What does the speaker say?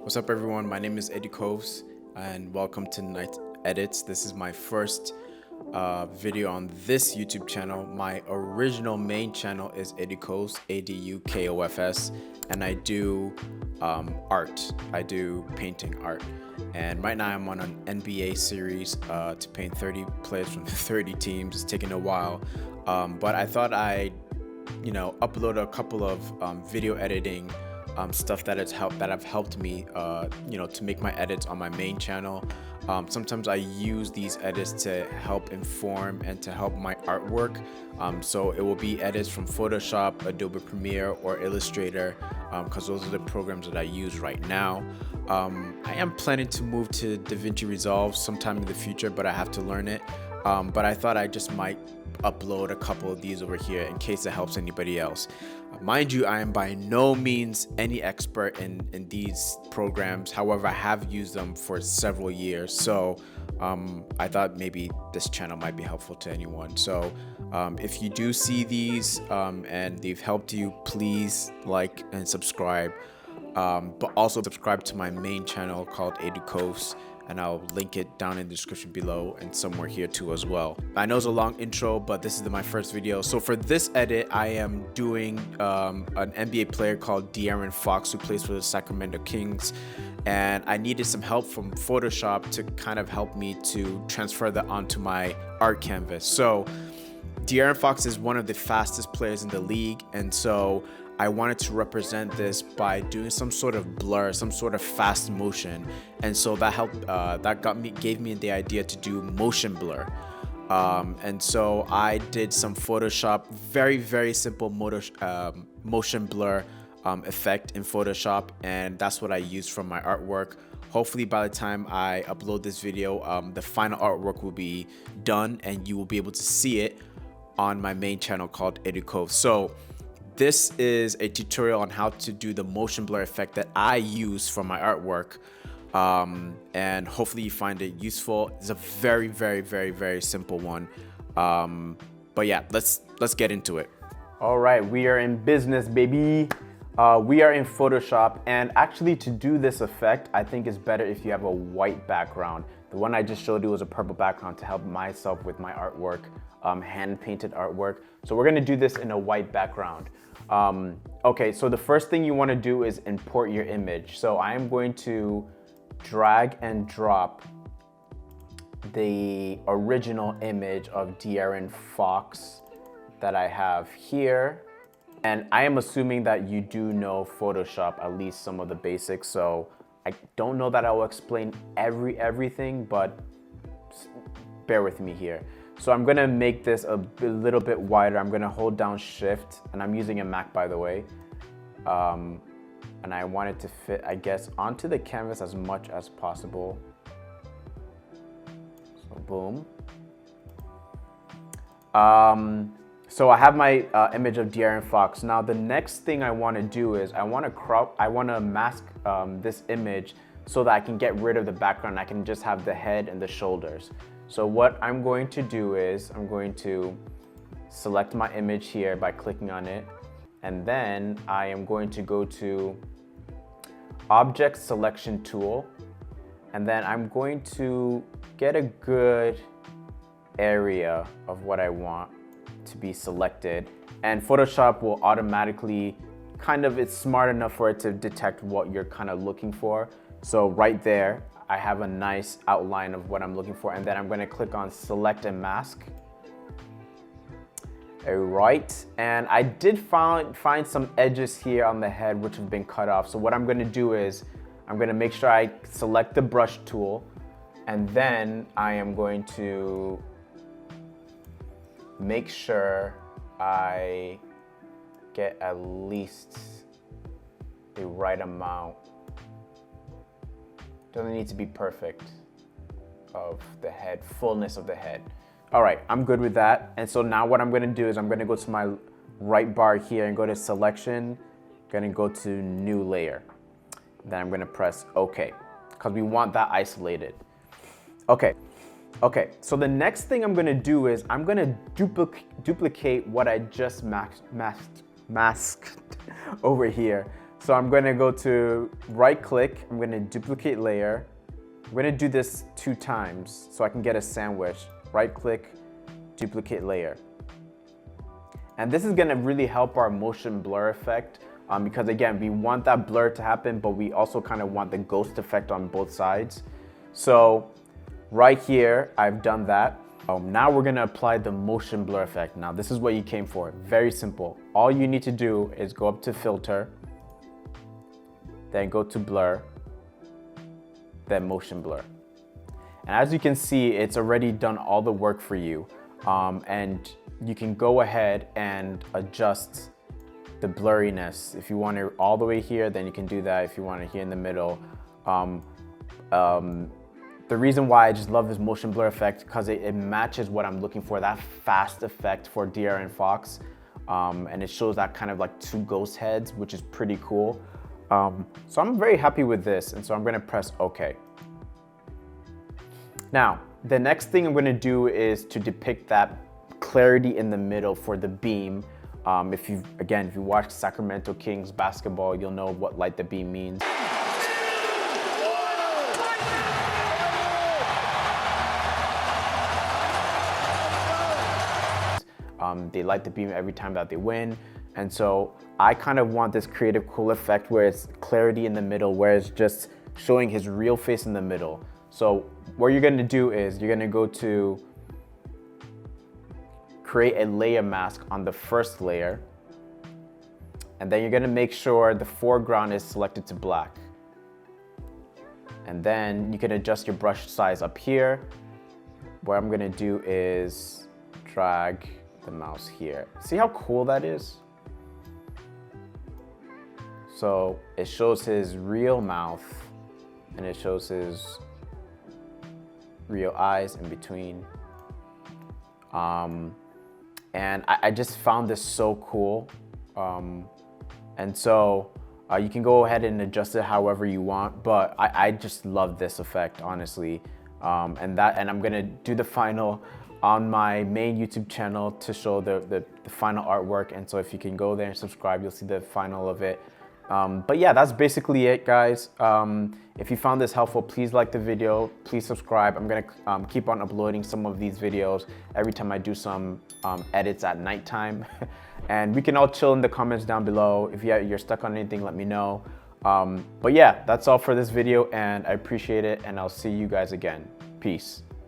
What's up, everyone? My name is Eddie Coves, and welcome to Night Edits. This is my first video on this YouTube channel. My original main channel is Eddie Coves, ADUKOFS, and I do art. I do painting art. And right now I'm on an NBA series to paint 30 players from 30 teams. It's taking a while, but I thought I'd upload a couple of video editing stuff that have helped me to make my edits on my main channel. Sometimes I use these edits to help inform and to help my artwork. So it will be edits from Photoshop, Adobe Premiere, or Illustrator, because those are the programs that I use right now. I am planning to move to DaVinci Resolve sometime in the future, but I have to learn it. But I thought I just might upload a couple of these over here in case it helps anybody else. Mind you, I am by no means any expert in these programs. However, I have used them for several years, so I thought maybe this channel might be helpful to anyone. So if you do see these and they've helped you, please like and subscribe, but also subscribe to my main channel called Eddie Coves, and I'll link it down in the description below and somewhere here too as well. I know it's a long intro, but this is my first video. So for this edit, I am doing an NBA player called De'Aaron Fox, who plays for the Sacramento Kings. And I needed some help from Photoshop to kind of help me to transfer that onto my art canvas. So De'Aaron Fox is one of the fastest players in the league, and so I wanted to represent this by doing some sort of blur, some sort of fast motion, and so that helped. Gave me the idea to do motion blur, and so I did some Photoshop, very simple motion blur effect in Photoshop, and that's what I used from my artwork. Hopefully by the time I upload this video, the final artwork will be done, and you will be able to see it on my main channel called Eddie Coves. So this is a tutorial on how to do the motion blur effect that I use for my artwork, and hopefully you find it useful. It's a very simple one, but yeah, let's get into it. All right, we are in business, baby. We are in Photoshop, and actually to do this effect, I think it's better if you have a white background. The one I just showed you was a purple background to help myself with my artwork, hand-painted artwork. So we're gonna do this in a white background. Okay, so the first thing you wanna do is import your image. So I am going to drag and drop the original image of De'Aaron Fox that I have here. And I am assuming that you do know Photoshop, at least some of the basics. So I don't know that I will explain everything, but bear with me here. So I'm gonna make this a little bit wider. I'm gonna hold down Shift, and I'm using a Mac, by the way. And I want it to fit, I guess, onto the canvas as much as possible. So boom. So I have my image of De'Aaron Fox. Now the next thing I wanna do is I wanna mask this image so that I can get rid of the background. I can just have the head and the shoulders. So what I'm going to do is I'm going to select my image here by clicking on it, and then I am going to go to Object Selection Tool, and then I'm going to get a good area of what I want to be selected, and Photoshop will automatically it's smart enough for it to detect what you're kind of looking for. So right there, I have a nice outline of what I'm looking for, and then I'm going to click on Select and Mask. All right, and I did find some edges here on the head which have been cut off. So what I'm going to do is I'm going to make sure I select the brush tool, and then I am going to make sure I get at least the right amount. Doesn't need to be perfect of the head, fullness of the head. All right, I'm good with that. And so now what I'm gonna do is I'm gonna go to my right bar here and go to Selection, gonna go to New Layer. Then I'm gonna press OK, because we want that isolated. Okay, so the next thing I'm gonna do is I'm gonna duplicate what I just masked over here. So I'm gonna go to right click, I'm gonna duplicate layer. I'm gonna do this 2 times so I can get a sandwich. Right click, duplicate layer. And this is gonna really help our motion blur effect because again, we want that blur to happen, but we also kind of want the ghost effect on both sides. So right here, I've done that. Now we're gonna apply the motion blur effect. Now this is what you came for, very simple. All you need to do is go up to filter, then go to blur, then motion blur. And as you can see, it's already done all the work for you. And you can go ahead and adjust the blurriness. If you want it all the way here, then you can do that. If you want it here in the middle. The reason why I just love this motion blur effect because it matches what I'm looking for, that fast effect for De'Aaron Fox. And it shows that kind of like 2 ghost heads, which is pretty cool. So I'm very happy with this, and so I'm gonna press OK. Now, the next thing I'm gonna do is to depict that clarity in the middle for the beam. If you watch Sacramento Kings basketball, you'll know what light the beam means. They light the beam every time that they win. And so I kind of want this creative cool effect where it's clarity in the middle, where it's just showing his real face in the middle. So what you're gonna do is you're gonna go to create a layer mask on the first layer. And then you're gonna make sure the foreground is selected to black. And then you can adjust your brush size up here. What I'm gonna do is drag the mouse here. See how cool that is? So it shows his real mouth and it shows his real eyes in between. And I just found this so cool. And so you can go ahead and adjust it however you want, but I just love this effect, honestly. And I'm gonna do the final on my main YouTube channel to show the final artwork. And so if you can go there and subscribe, you'll see the final of it. But yeah, that's basically it, guys. If you found this helpful, please like the video, please subscribe. I'm gonna keep on uploading some of these videos every time I do some edits at nighttime. And we can all chill in the comments down below. If you're stuck on anything, let me know. But yeah, that's all for this video, and I appreciate it, and I'll see you guys again. Peace.